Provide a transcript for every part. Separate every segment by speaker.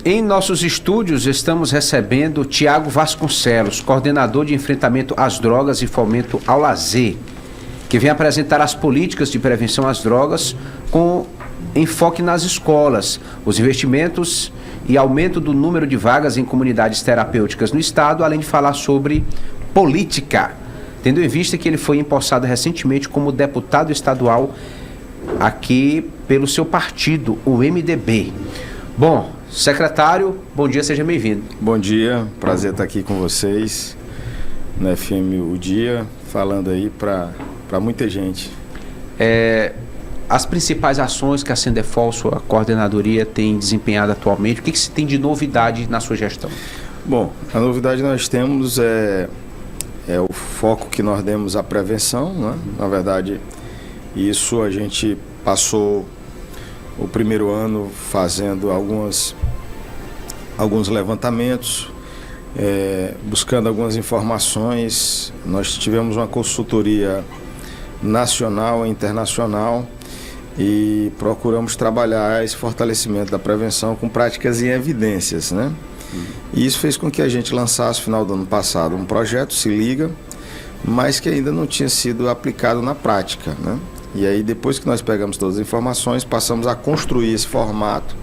Speaker 1: Em nossos estúdios estamos recebendo Tiago Vasconcelos, coordenador de enfrentamento às drogas e fomento ao lazer, que vem apresentar as políticas de prevenção às drogas com enfoque nas escolas, os investimentos e aumento do número de vagas em comunidades terapêuticas no estado, além de falar sobre política, tendo em vista que ele foi empossado recentemente como deputado estadual aqui pelo seu partido, o MDB. Bom, secretário, bom dia, seja bem-vindo.
Speaker 2: Bom dia, prazer estar aqui com vocês na FM O Dia, falando aí para muita gente.
Speaker 1: As principais ações que a Sendefol, sua coordenadoria, tem desempenhado atualmente, o que se tem de novidade na sua gestão?
Speaker 2: Bom, a novidade que nós temos é o foco que nós demos à prevenção, né? Na verdade, isso a gente passou o primeiro ano fazendo alguns levantamentos, buscando algumas informações. Nós tivemos uma consultoria nacional e internacional e procuramos trabalhar esse fortalecimento da prevenção com práticas e evidências, né? E isso fez com que a gente lançasse, no final do ano passado, um projeto, Se Liga, mas que ainda não tinha sido aplicado na prática, né? E aí, depois que nós pegamos todas as informações, passamos a construir esse formato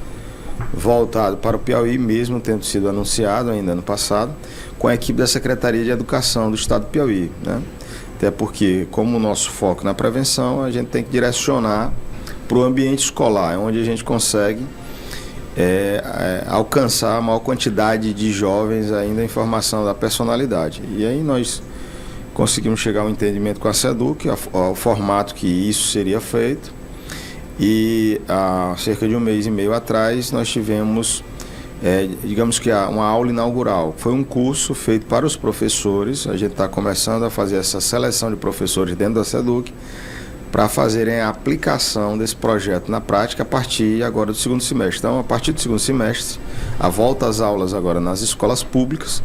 Speaker 2: voltado para o Piauí, mesmo tendo sido anunciado ainda ano passado, com a equipe da Secretaria de Educação do Estado do Piauí, né? Até porque, como o nosso foco na prevenção, a gente tem que direcionar para o ambiente escolar, onde a gente consegue alcançar a maior quantidade de jovens ainda em formação da personalidade. E aí nós conseguimos chegar a um entendimento com a SEDUC, ao formato que isso seria feito. E há cerca de um mês e meio atrás nós tivemos, digamos que uma aula inaugural. Foi um curso feito para os professores. A gente está começando a fazer essa seleção de professores dentro da SEDUC para fazerem a aplicação desse projeto na prática a partir agora do segundo semestre. Então, a partir do segundo semestre, a volta às aulas agora nas escolas públicas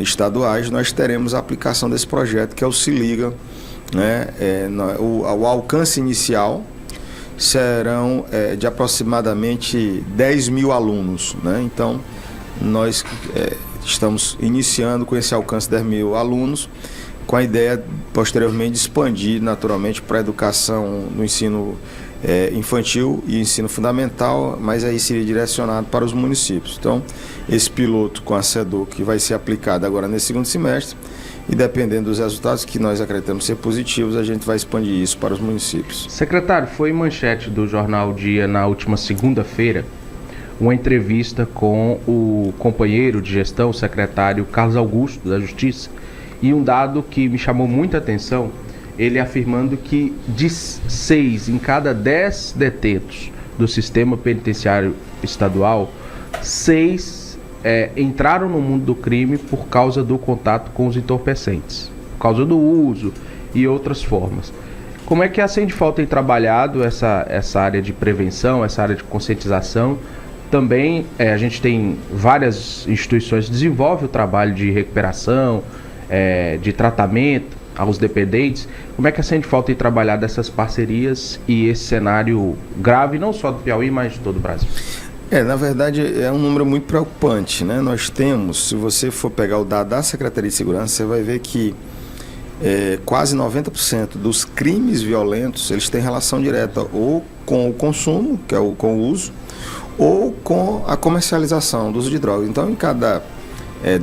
Speaker 2: estaduais, nós teremos a aplicação desse projeto, que é o Se Liga, né? O alcance inicial serão de aproximadamente 10 mil alunos, né? Então, nós estamos iniciando com esse alcance de 10 mil alunos, com a ideia, posteriormente, de expandir naturalmente para a educação no ensino infantil e ensino fundamental, mas aí seria direcionado para os municípios. Então, esse piloto com a SEDUC vai ser aplicado agora nesse segundo semestre e, dependendo dos resultados que nós acreditamos ser positivos, a gente vai expandir isso para os municípios.
Speaker 3: Secretário, foi manchete do Jornal Dia na última segunda-feira uma entrevista com o companheiro de gestão, o secretário Carlos Augusto, da Justiça, e um dado que me chamou muita atenção, ele afirmando que de 6 em cada 10 detentos do sistema penitenciário estadual, 6 entraram no mundo do crime por causa do contato com os entorpecentes, por causa do uso e outras formas. Como é que a Sendefol tem trabalhado essa área de prevenção, essa área de conscientização? Também a gente tem várias instituições que desenvolvem o trabalho de recuperação, de tratamento aos dependentes. Como é que a Sendefol tem trabalhado essas parcerias e esse cenário grave, não só do Piauí, mas de todo o Brasil?
Speaker 2: Na verdade, é um número muito preocupante, né? Nós temos, se você for pegar o dado da Secretaria de Segurança, você vai ver que quase 90% dos crimes violentos, eles têm relação direta ou com o consumo, que é com o uso, ou com a comercialização do uso de drogas. Então, em cada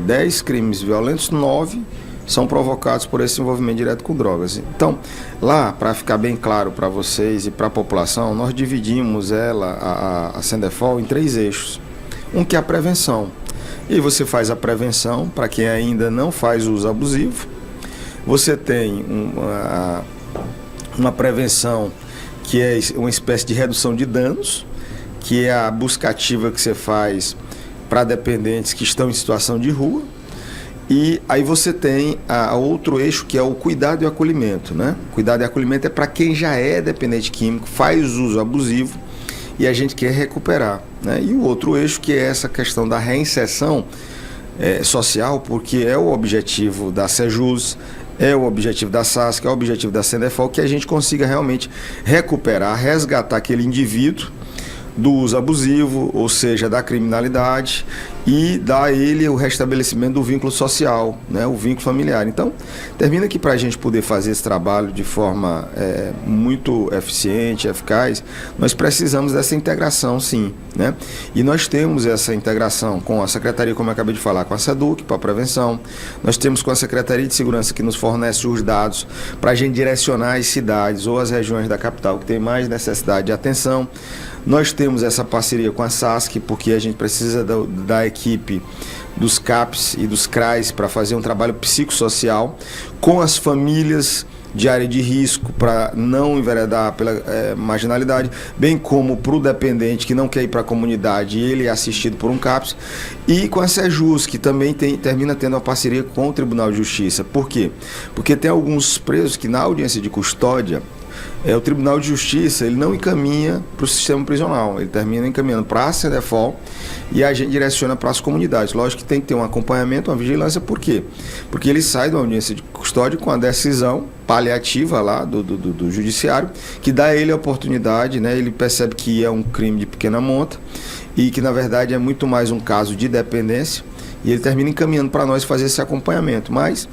Speaker 2: 10 crimes violentos, 9 são provocados por esse envolvimento direto com drogas. Então, lá, para ficar bem claro para vocês e para a população, nós dividimos a Sendefol em 3 eixos. Um que é a prevenção. E você faz a prevenção para quem ainda não faz uso abusivo. Você tem uma prevenção que é uma espécie de redução de danos, que é a busca ativa que você faz para dependentes que estão em situação de rua. E aí você tem outro eixo, que é o cuidado e acolhimento, né? Cuidado e acolhimento é para quem já é dependente químico, faz uso abusivo e a gente quer recuperar, né? E o outro eixo, que é essa questão da reinserção social, porque é o objetivo da Sejus, é o objetivo da SASC, é o objetivo da Sendefol, que a gente consiga realmente recuperar, resgatar aquele indivíduo do uso abusivo, ou seja, da criminalidade, e dá a ele o restabelecimento do vínculo social, né, o vínculo familiar. Então, termina que para a gente poder fazer esse trabalho de forma muito eficiente, eficaz, nós precisamos dessa integração, sim, né? E nós temos essa integração com a Secretaria, como eu acabei de falar, com a SEDUC, para a prevenção, nós temos com a Secretaria de Segurança, que nos fornece os dados para a gente direcionar as cidades ou as regiões da capital que tem mais necessidade de atenção. Nós temos essa parceria com a SASC, porque a gente precisa da equipe dos CAPs e dos CRAs para fazer um trabalho psicossocial com as famílias de área de risco, para não enveredar pela marginalidade, bem como para o dependente que não quer ir para a comunidade e ele é assistido por um CAPS, e com a SEJUS, que também termina tendo uma parceria com o Tribunal de Justiça. Por quê? Porque tem alguns presos que na audiência de custódia, o Tribunal de Justiça ele não encaminha para o sistema prisional, ele termina encaminhando para a CEDEFOL e a gente direciona para as comunidades. Lógico que tem que ter um acompanhamento, uma vigilância, por quê? Porque ele sai da audiência de custódia com a decisão paliativa lá do judiciário, que dá a ele a oportunidade, né? Ele percebe que é um crime de pequena monta e que na verdade é muito mais um caso de dependência, e ele termina encaminhando para nós fazer esse acompanhamento. Mas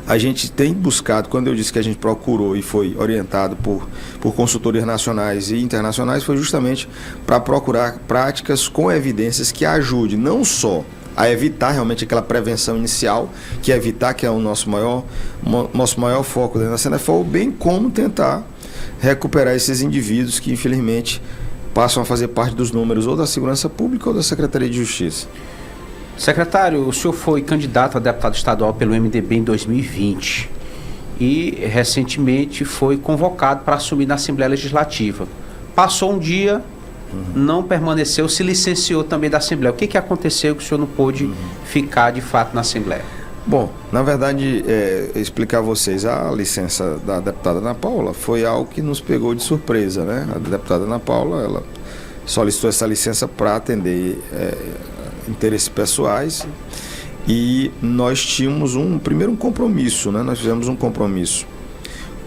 Speaker 2: a gente tem buscado, quando eu disse que a gente procurou e foi orientado por consultorias nacionais e internacionais, foi justamente para procurar práticas com evidências que ajudem não só a evitar realmente aquela prevenção inicial, que é evitar, que é o nosso maior foco dentro da CENEFOL, bem como tentar recuperar esses indivíduos que infelizmente passam a fazer parte dos números ou da Segurança Pública ou da Secretaria de Justiça.
Speaker 1: Secretário, o senhor foi candidato a deputado estadual pelo MDB em 2020 e recentemente foi convocado para assumir na Assembleia Legislativa. Passou um dia, não permaneceu, se licenciou também da Assembleia. O que aconteceu que o senhor não pôde ficar de fato na Assembleia?
Speaker 2: Bom, na verdade, explicar a vocês, a licença da deputada Ana Paula foi algo que nos pegou de surpresa, né? A deputada Ana Paula, ela solicitou essa licença para atender interesses pessoais, e nós tínhamos primeiro um compromisso, né? Nós fizemos um compromisso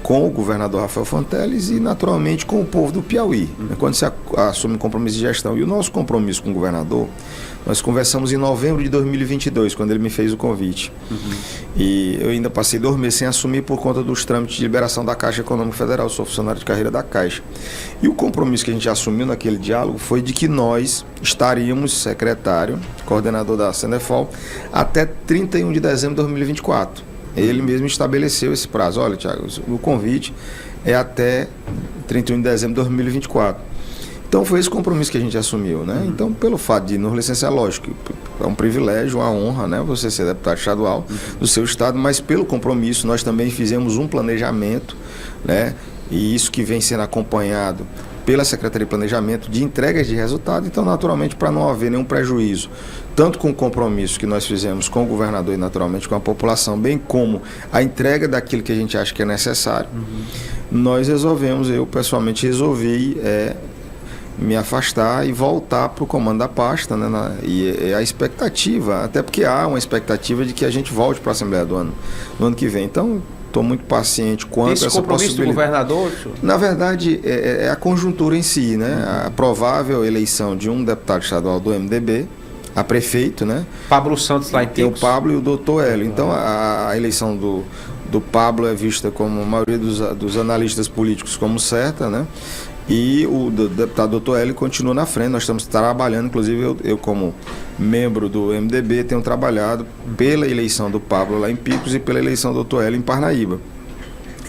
Speaker 2: com o governador Rafael Fonteles e naturalmente com o povo do Piauí, né? Quando se assume um compromisso de gestão. E o nosso compromisso com o governador, nós conversamos em novembro de 2022, quando ele me fez o convite. E eu ainda passei 2 meses sem assumir por conta dos trâmites de liberação da Caixa Econômica Federal, sou funcionário de carreira da Caixa. E o compromisso que a gente assumiu naquele diálogo foi de que nós estaríamos, secretário, coordenador da CENEFOL, até 31 de dezembro de 2024. Ele mesmo estabeleceu esse prazo. Olha, Thiago, o convite é até 31 de dezembro de 2024. Então foi esse compromisso que a gente assumiu, né? Então, pelo fato de nos licenciar, lógico, é um privilégio, uma honra, né? Você ser deputado estadual do seu estado, mas pelo compromisso nós também fizemos um planejamento, né? E isso que vem sendo acompanhado pela Secretaria de Planejamento de entregas de resultado. Então, naturalmente, para não haver nenhum prejuízo, tanto com o compromisso que nós fizemos com o governador e naturalmente com a população, bem como a entrega daquilo que a gente acha que é necessário, nós resolvemos, eu pessoalmente resolvi me afastar e voltar para o comando da pasta, né? E a expectativa, até porque há uma expectativa de que a gente volte para a Assembleia no ano que vem. Então, estou muito paciente quanto a essa
Speaker 1: compromisso do governador?
Speaker 2: Na verdade, é a conjuntura em si, né? A provável eleição de um deputado estadual do MDB a prefeito, né?
Speaker 1: Pablo Santos lá em
Speaker 2: Tem
Speaker 1: Picos.
Speaker 2: o Pablo e o Dr. Hélio. Então, a eleição do Pablo é vista, como a maioria dos analistas políticos, como certa, né? E o deputado Dr. Hélio continua na frente. Nós estamos trabalhando, inclusive eu como membro do MDB, tenho trabalhado pela eleição do Pablo lá em Picos e pela eleição do Dr. Hélio em Parnaíba.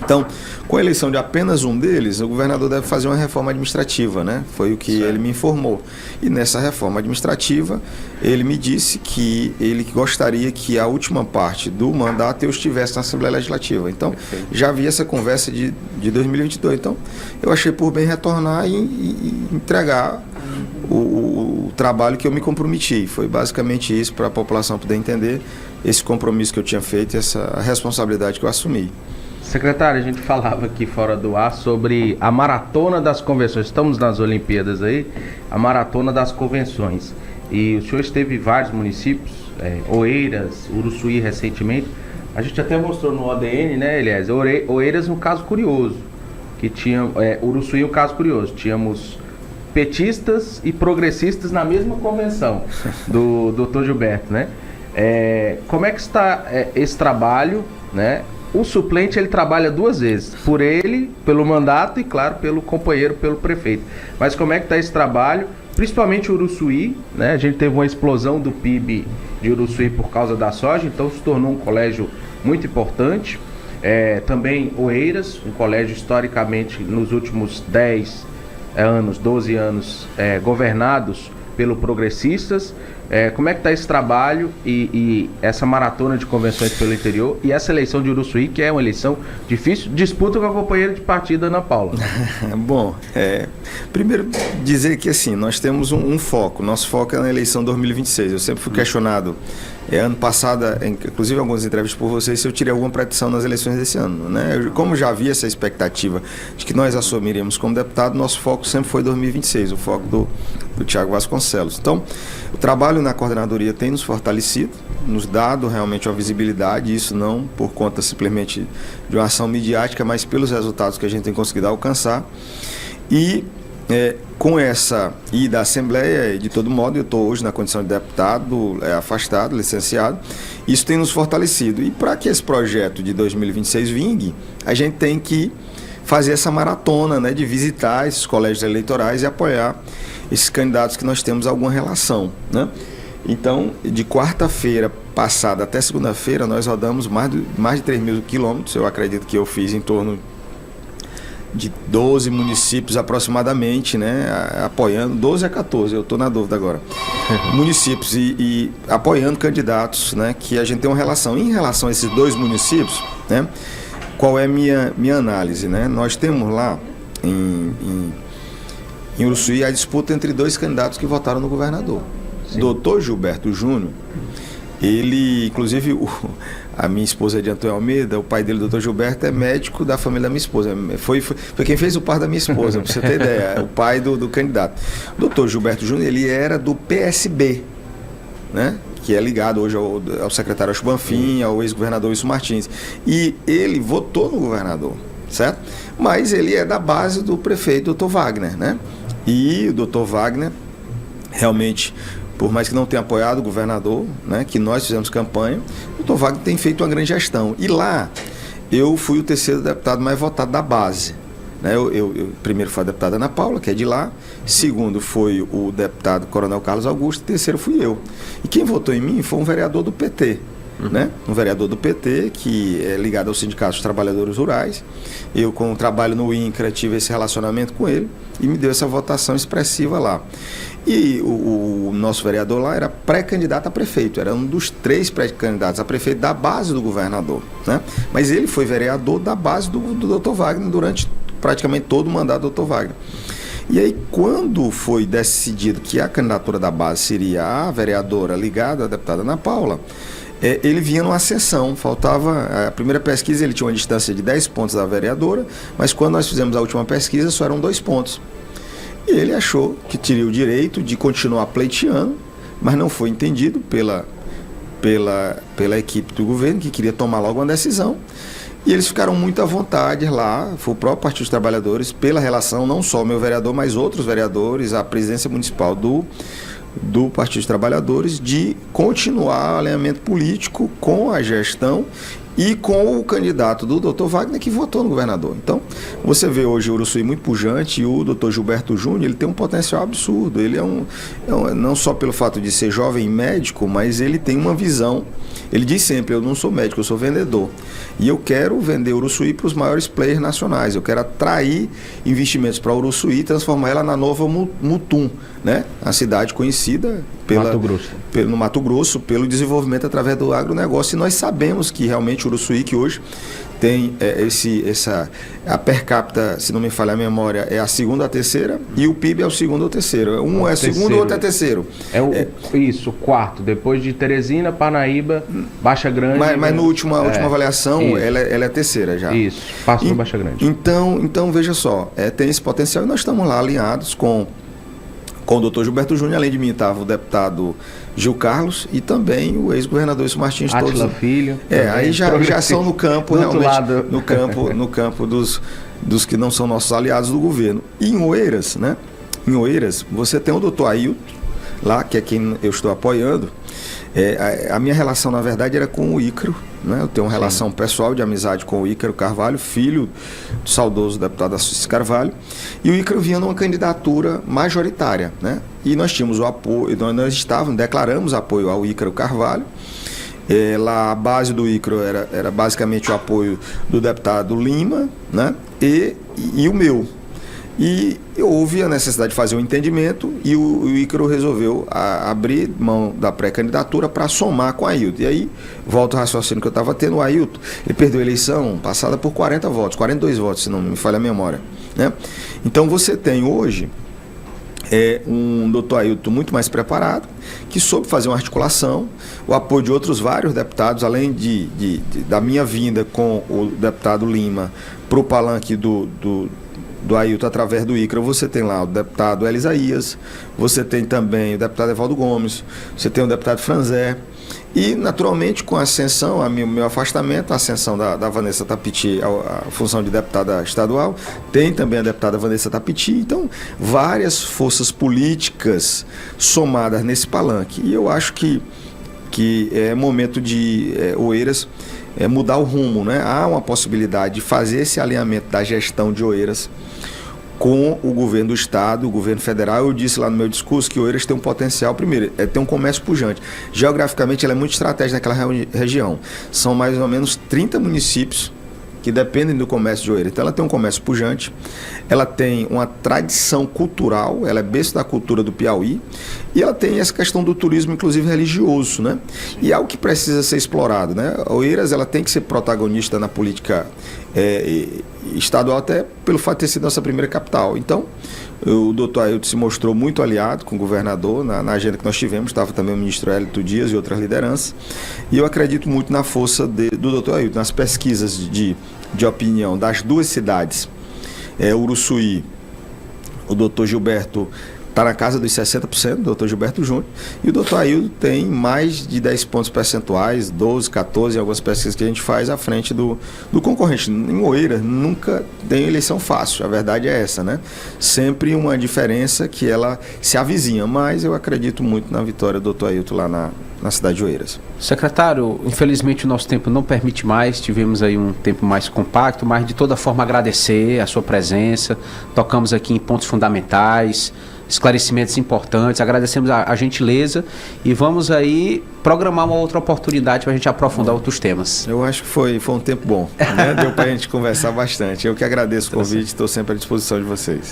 Speaker 2: Então, com a eleição de apenas um deles, o governador deve fazer uma reforma administrativa, né? Foi o que ele me informou. E nessa reforma administrativa, ele me disse que ele gostaria que a última parte do mandato eu estivesse na Assembleia Legislativa. Então, já havia essa conversa de 2022. Então, eu achei por bem retornar e entregar o trabalho que eu me comprometi. Foi basicamente isso, para a população poder entender esse compromisso que eu tinha feito e essa responsabilidade que eu assumi.
Speaker 3: Secretário, a gente falava aqui fora do ar sobre a maratona das convenções. Estamos nas Olimpíadas aí, a maratona das convenções. E o senhor esteve em vários municípios, Oeiras, Uruçuí recentemente. A gente até mostrou no ODN, né, aliás, Oeiras um caso curioso, que tinha, Uruçuí um caso curioso. Tínhamos petistas e progressistas na mesma convenção do Dr. Gilberto, né? Como é que está esse trabalho, né? O suplente, ele trabalha 2 vezes, por ele, pelo mandato e, claro, pelo companheiro, pelo prefeito. Mas como é que está esse trabalho, principalmente Uruçuí, né? A gente teve uma explosão do PIB de Uruçuí por causa da soja, então se tornou um colégio muito importante. Também Oeiras, um colégio historicamente nos últimos 10 anos, 12 anos, governados pelo progressistas. Como é que está esse trabalho e essa maratona de convenções pelo interior e essa eleição de Uruçuí, que é uma eleição difícil, disputa com a companheira de partido, Ana Paula?
Speaker 2: Bom, primeiro dizer que assim, nós temos um foco, nosso foco é na eleição 2026. Eu sempre fui questionado, ano passado, inclusive em algumas entrevistas por vocês, se eu tirei alguma predição nas eleições desse ano, né? Como já havia essa expectativa de que nós assumiríamos como deputado, nosso foco sempre foi 2026, o foco do Tiago Vasconcelos. Então, o trabalho na coordenadoria tem nos fortalecido, nos dado realmente uma visibilidade, isso não por conta simplesmente de uma ação midiática, mas pelos resultados que a gente tem conseguido alcançar. E com essa ida à Assembleia, de todo modo, eu estou hoje na condição de deputado, afastado, licenciado, isso tem nos fortalecido. E para que esse projeto de 2026 vingue, a gente tem que fazer essa maratona, né, de visitar esses colégios eleitorais e apoiar esses candidatos que nós temos alguma relação, né? Então, de quarta-feira passada até segunda-feira, nós rodamos mais de 3 mil quilômetros. Eu acredito que eu fiz em torno de 12 municípios aproximadamente, né, apoiando, 12 a 14, eu estou na dúvida agora, municípios e apoiando candidatos, né, que a gente tem uma relação. Em relação a esses 2 municípios, né, qual é a minha análise, né? Nós temos lá em Uruçuí a disputa entre 2 candidatos que votaram no governador. Dr. Gilberto Júnior, ele, inclusive, a minha esposa é de Antônio Almeida, o pai dele, Dr. Gilberto, é médico da família da minha esposa. Foi quem fez o par da minha esposa, para você ter ideia, o pai do candidato. Dr. Gilberto Júnior, ele era do PSB, né? Que é ligado hoje ao secretário Acho Banfim, ao ex-governador Wilson Martins. E ele votou no governador, certo? Mas ele é da base do prefeito Dr. Wagner, né? E o Dr. Wagner, realmente, por mais que não tenha apoiado o governador, né, que nós fizemos campanha, o Dr. Wagner tem feito uma grande gestão. E lá, eu fui o 3º deputado mais votado da base. Né? Eu primeiro foi a deputada Ana Paula, que é de lá. Segundo foi o deputado Coronel Carlos Augusto. Terceiro fui eu. E quem votou em mim foi um vereador do PT. Né? Um vereador do PT que é ligado ao Sindicato dos Trabalhadores Rurais. Eu, com o trabalho no INCRA, tive esse relacionamento com ele e me deu essa votação expressiva lá. E o nosso vereador lá era pré-candidato a prefeito, era um dos 3 pré-candidatos a prefeito da base do governador, né? Mas ele foi vereador da base do Dr. Wagner durante praticamente todo o mandato do Dr. Wagner. E aí, quando foi decidido que a candidatura da base seria a vereadora ligada à deputada Ana Paula, ele vinha numa ascensão, faltava, a primeira pesquisa ele tinha uma distância de 10 pontos da vereadora, mas quando nós fizemos a última pesquisa só eram 2 pontos. E ele achou que teria o direito de continuar pleiteando, mas não foi entendido pela equipe do governo, que queria tomar logo uma decisão. E eles ficaram muito à vontade lá, foi o próprio Partido dos Trabalhadores, pela relação, não só o meu vereador, mas outros vereadores, a presidência municipal do Partido dos Trabalhadores, de continuar o alinhamento político com a gestão e com o candidato do Dr. Wagner, que votou no governador. Então, você vê hoje o Uruçuí muito pujante, e o Dr. Gilberto Júnior, ele tem um potencial absurdo. Ele não só pelo fato de ser jovem médico, mas ele tem uma visão. Ele diz sempre, eu não sou médico, eu sou vendedor. E eu quero vender Uruçuí para os maiores players nacionais. Eu quero atrair investimentos para Uruçuí e transformar ela na nova Mutum, né? A cidade conhecida no Mato Grosso, pelo desenvolvimento através do agronegócio. E nós sabemos que realmente Uruçuí, que hoje tem a per capita, se não me falha a memória, é a 2ª ou a 3ª, e o PIB é o 2º ou 3º. Um é segundo, o outro é terceiro.
Speaker 3: Isso, o 4º, depois de Teresina, Parnaíba, Baixa Grande.
Speaker 2: Mas na última avaliação, ela é a 3ª já.
Speaker 3: Isso, passa no Baixa Grande.
Speaker 2: Então veja só, tem esse potencial e nós estamos lá alinhados com o Dr. Gilberto Júnior. Além de mim estava o deputado Gil Carlos e também o ex-governador Wilson Martins.
Speaker 3: Átila Filho.
Speaker 2: Aí já são no campo, realmente, no campo dos que não são nossos aliados do governo. E em Oeiras, né? Em Oeiras, você tem o doutor Ailton, lá, que é quem eu estou apoiando. A minha relação, na verdade, era com o Ícaro, né? Eu tenho uma relação pessoal de amizade com o Ícaro Carvalho, filho do saudoso deputado Assis Carvalho, e o Ícaro vinha numa candidatura majoritária, né? E nós tínhamos o apoio, nós declaramos apoio ao Ícaro Carvalho. Lá a base do Ícaro era basicamente o apoio do deputado Lima, né? E o meu. E houve a necessidade de fazer um entendimento e o Ícaro resolveu abrir mão da pré-candidatura para somar com o Ailton. E aí, volta ao raciocínio que eu estava tendo, o Ailton, ele perdeu a eleição passada por 40 votos, 42 votos, se não me falha a memória, né? Então você tem hoje um doutor Ailton muito mais preparado, que soube fazer uma articulação, o apoio de outros vários deputados, além da minha vinda com o deputado Lima para o palanque do Ailton através do Ícaro. Você tem lá o deputado Elisaías, você tem também o deputado Evaldo Gomes, você tem o deputado Franzé, e naturalmente com a ascensão, meu afastamento, a ascensão da Vanessa Tapiti à função de deputada estadual, tem também a deputada Vanessa Tapiti, então várias forças políticas somadas nesse palanque, e eu acho que é momento de Oeiras mudar o rumo, né? Há uma possibilidade de fazer esse alinhamento da gestão de Oeiras com o governo do estado, o governo federal. Eu disse lá no meu discurso que Oeiras tem um potencial, primeiro, ter um comércio pujante. Geograficamente, ela é muito estratégica naquela região. São mais ou menos 30 municípios que dependem do comércio de Oeiras. Então, ela tem um comércio pujante, ela tem uma tradição cultural, ela é berço da cultura do Piauí, e ela tem essa questão do turismo, inclusive religioso, né? E é algo que precisa ser explorado, né? A Oeiras, ela tem que ser protagonista na política estadual, até pelo fato de ter sido nossa primeira capital. Então, o doutor Ailton se mostrou muito aliado com o governador na agenda que nós tivemos, estava também o ministro Hélito Dias e outras lideranças, e eu acredito muito na força do doutor Ailton, nas pesquisas de opinião das duas cidades, Uruçuí, o doutor Gilberto está na casa dos 60%, o doutor Gilberto Júnior, e o doutor Ailton tem mais de 10 pontos percentuais, 12, 14, em algumas pesquisas que a gente faz à frente do concorrente. Em Oeiras nunca tem eleição fácil, a verdade é essa, né? Sempre uma diferença que ela se avizinha, mas eu acredito muito na vitória do doutor Ailton lá na cidade de Oeiras.
Speaker 1: Secretário, infelizmente o nosso tempo não permite mais, tivemos aí um tempo mais compacto, mas de toda forma agradecer a sua presença, tocamos aqui em pontos fundamentais, esclarecimentos importantes, agradecemos a gentileza e vamos aí programar uma outra oportunidade para a gente aprofundar outros temas.
Speaker 2: Eu acho que foi um tempo bom, né? Deu para a gente conversar bastante. Eu que agradeço o convite, estou sempre à disposição de vocês.